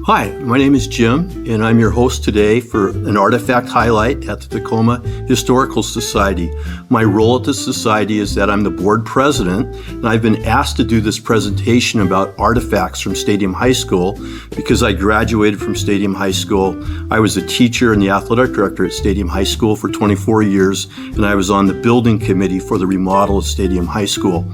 Hi, my name is Jim, and I'm your host today for an artifact highlight at the Tacoma Historical Society. My role at the society is that I'm the board president, and I've been asked to do this presentation about artifacts from Stadium High School because I graduated from Stadium High School. I was a teacher and the athletic director at Stadium High School for 24 years, and I was on the building committee for the remodel of Stadium High School.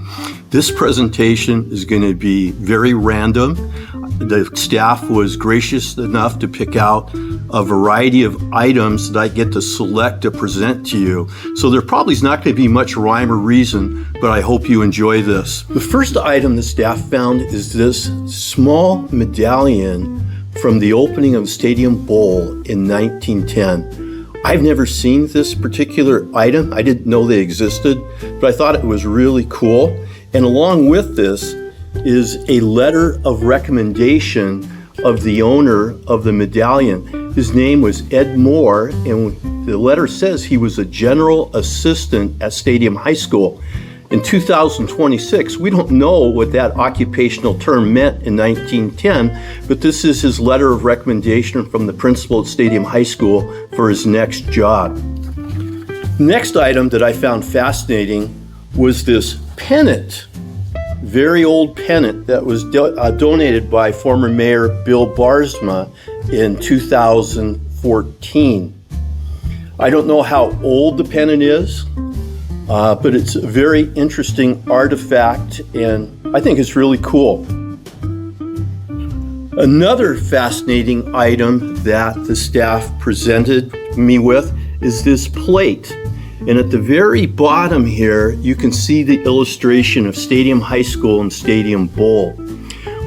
This presentation is going to be very random. The staff was gracious enough to pick out a variety of items that I get to select to present to you. So there probably is not going to be much rhyme or reason, but I hope you enjoy this. The first item the staff found is this small medallion from the opening of Stadium Bowl in 1910. I've never seen this particular item. I didn't know they existed, but I thought it was really cool. And along with this is a letter of recommendation of the owner of the medallion. His name was Ed Moore, and the letter says he was a general assistant at Stadium High School. In 2026, we don't know what that occupational term meant in 1910, but this is his letter of recommendation from the principal at Stadium High School for his next job. Next item that I found fascinating was this pennant. Very old pennant that was donated by former Mayor Bill Barsma in 2014. I don't know how old the pennant is, but it's a very interesting artifact, and I think it's really cool. Another fascinating item that the staff presented me with is this plate. And at the very bottom here, you can see the illustration of Stadium High School and Stadium Bowl.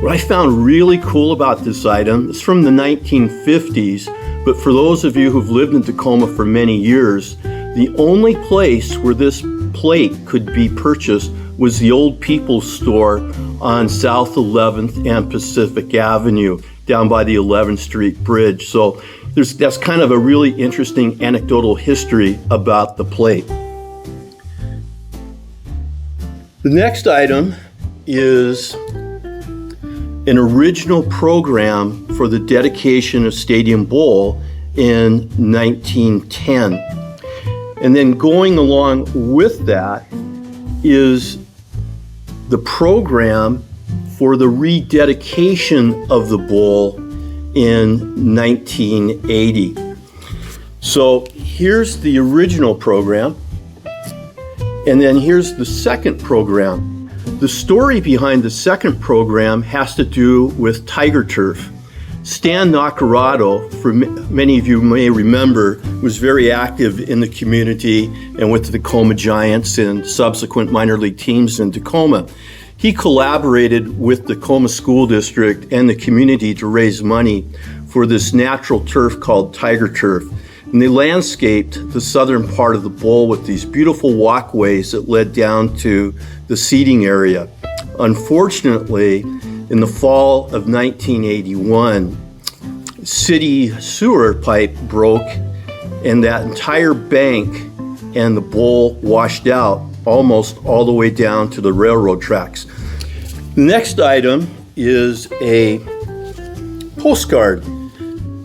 What I found really cool about this item, it's from the 1950s, but for those of you who've lived in Tacoma for many years, the only place where this plate could be purchased was the old People's Store on South 11th and Pacific Avenue, down by the 11th Street Bridge. So that's kind of a really interesting anecdotal history about the plate. The next item is an original program for the dedication of Stadium Bowl in 1910. And then going along with that is the program for the rededication of the bowl in 1980. So here's the original program, and then here's the second program. The story behind the second program has to do with Tiger Turf. Stan Naccarato, for many of you may remember, was very active in the community and with the Tacoma Giants and subsequent minor league teams in Tacoma. He collaborated with the Tacoma School District and the community to raise money for this natural turf called Tiger Turf. And they landscaped the southern part of the bowl with these beautiful walkways that led down to the seating area. Unfortunately, in the fall of 1981, city sewer pipe broke and that entire bank and the bowl washed out almost all the way down to the railroad tracks. The next item is a postcard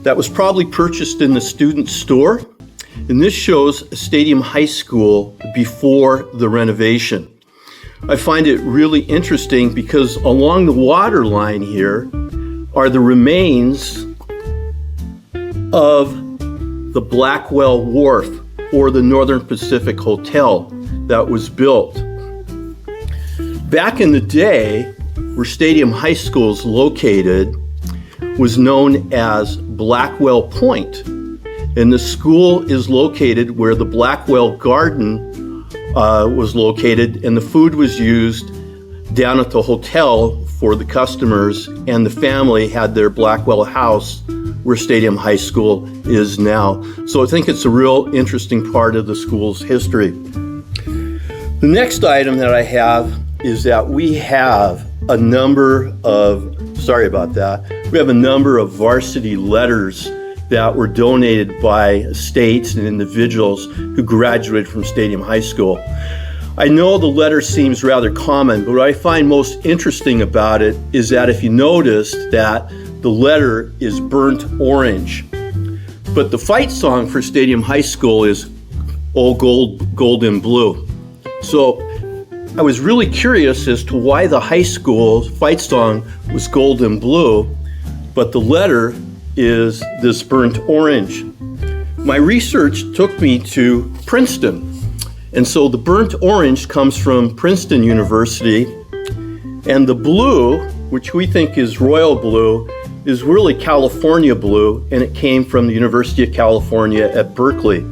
that was probably purchased in the student store, and this shows Stadium High School before the renovation. I find it really interesting because along the water line here are the remains of the Blackwell Wharf or the Northern Pacific Hotel that was built. Back in the day, where Stadium High School is located was known as Blackwell Point, and the school is located where the Blackwell Garden was located, and the food was used down at the hotel for the customers, and the family had their Blackwell house where Stadium High School is now. So I think it's a real interesting part of the school's history. The next item that I have is that we have a number of varsity letters that were donated by states and individuals who graduated from Stadium High School. I know the letter seems rather common, but what I find most interesting about it is that if you noticed that the letter is burnt orange. But the fight song for Stadium High School is "Oh Gold and Blue." So I was really curious as to why the high school fight song was gold and blue, but the letter is this burnt orange. My research took me to Princeton. And so the burnt orange comes from Princeton University, and the blue, which we think is royal blue, is really California blue, and it came from the University of California at Berkeley.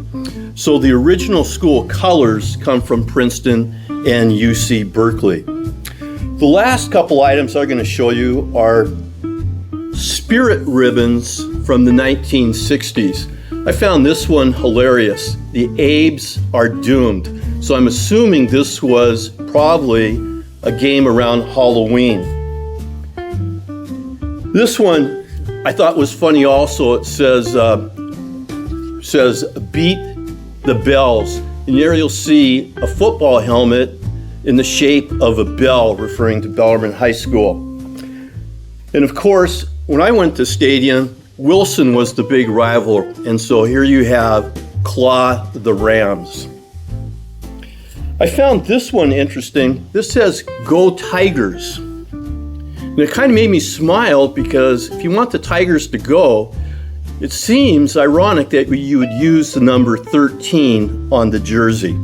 So the original school colors come from Princeton and UC Berkeley. The last couple items I'm going to show you are spirit ribbons from the 1960s. I found this one hilarious. The Abes are doomed. So I'm assuming this was probably a game around Halloween. This one I thought was funny also. It says beat the bells. And there you'll see a football helmet in the shape of a bell, referring to Bellarmine High School. And of course, when I went to Stadium, Wilson was the big rival, and so here you have Claw the Rams. I found this one interesting. This says "Go Tigers." And it kind of made me smile because if you want the Tigers to go, it seems ironic that you would use the number 13 on the jersey.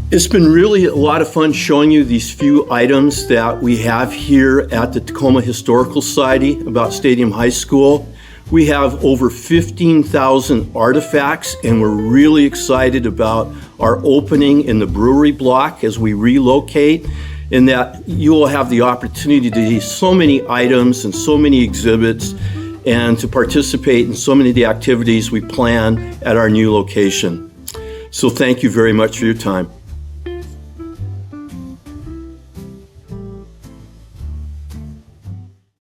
It's been really a lot of fun showing you these few items that we have here at the Tacoma Historical Society about Stadium High School. We have over 15,000 artifacts, and we're really excited about our opening in the brewery block as we relocate, and that you will have the opportunity to see so many items and so many exhibits and to participate in so many of the activities we plan at our new location. So thank you very much for your time.